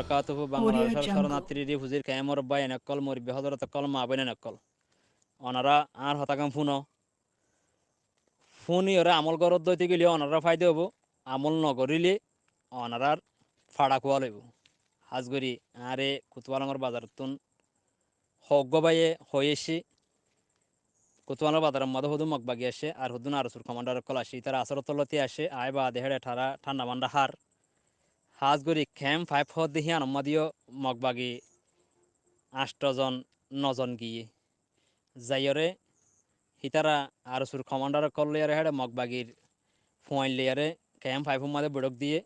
বারাকাতুহু Audio বাংলাদেশের Jungle. শরণার্থী রিফুজির কায়ামর বাইন একল মরিবে হজরত কল মা বইন একল অনারা আর হতাকাম ফোনই ওরা আমল গরত দইতে গেলে অনারা ফায়দা হবো আমল নগরিলে অনারার ফাড়া কোয়া লইব হাজগরি আরে কুতুয়ালাঙর বাজার তুন হগ্গ বাইয়ে হয়েছি কুতুয়ালার বাজারের মধ্যে হুদু মগবাগি আসে আর হুদুন আরসুর কমান্ডার কল আসি তারা আসর তলতি আসে আয় বা দেহের ঠারা ঠান্ডা মান্ডা হার হাজগরি খেম ফাইভ হদ দেখি আনম্মাদিও মগবাগি ৮জন ৯জন গিয়ে যাইরে হিতারা আরসুর কমান্ডার কল লেয়ারে হেডে মগবাগির ফোয়াইন লেয়ারে ক্যাম ফাইভুর মাঝে বড়ক দিয়ে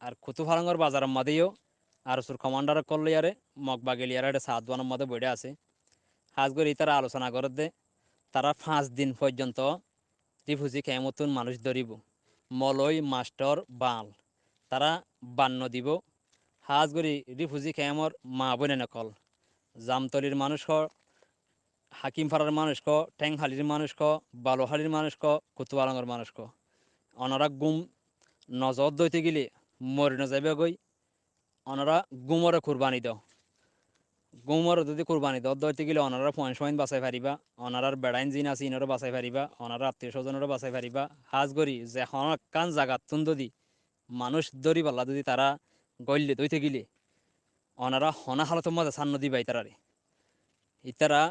আর কুতুফালাঙ্গর বাজারের মাঝেও আরসুর কমান্ডার কল লেয়ারে মগবাগি লেয়ারে হেডে সাতওয়ানের মধ্যে বইডে আছে হাজগরি তারা আলোচনা করে দে তারা 5 দিন পর্যন্ত রিফুজি ক্যামতুন মানুষ ধরিব মলই মাস্টার বাল তারা বান্ন দিব হাজগরি রিফুজি ক্যামর মা বনে নকল জামতলির মানুষ হাকিমপাড়ার মানুষ ক ঠ্যাংহালির মানুষ ক বালোহালির মানুষ ক কুতুয়ালাঙ্গর মানুষ ক অনারা গুম নজর দইতে গেলে মরি না যাবে গই অনারা গুমরে কুরবানি দাও গুমর যদি কুরবানি দাও দইতে গেলে অনারা পয়েন্ট বাঁচাই পারিবা অনারার বেড়াইন জিন আছে ইনরও বাঁচাই পারিবা অনারা আত্মীয় স্বজনেরও বাঁচাই পারিবা হাজ গরি যে কান জাগাত তুন যদি মানুষ দরি পাল্লা যদি তারা গইলে দইতে গেলে অনারা হনা হালতের মধ্যে সান্ন দিবাই তারারে ইতারা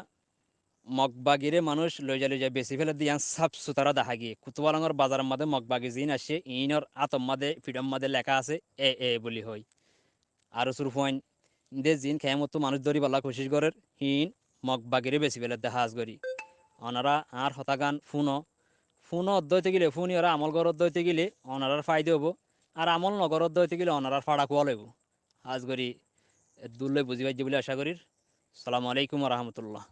মগবাগিরে মানুষ লইজা বেশি ফেলে দিয়া সাফ সুতারা দেখা গিয়ে কুতুবালাঙ্গর বাজারের মধ্যে মগবাগি জিন আসে ইনর আতম মাদে ফিডম মাদে লেখা আছে এ বলি হয় আর সুর পয়েন্ট দে জিন খেয়ামতো মানুষ ধরি পাল্লা কোশিশ করের হিন মগবাগিরে বেশি ফেলে দেখা হাজ করি অনারা আর হতাগান ফোনও অধ্যয়তে গেলে ফোনই ওরা আমল গর অধ্যয়তে গেলে অনারার ফায়দা হবো আর আমল নগর অধ্যয়তে গেলে অনারার ফাড়া কুয়া লইব হাজ করি দুর্লভ বুঝিবাই বলে আশা করি সালামু আলাইকুম রহমতুল্লাহ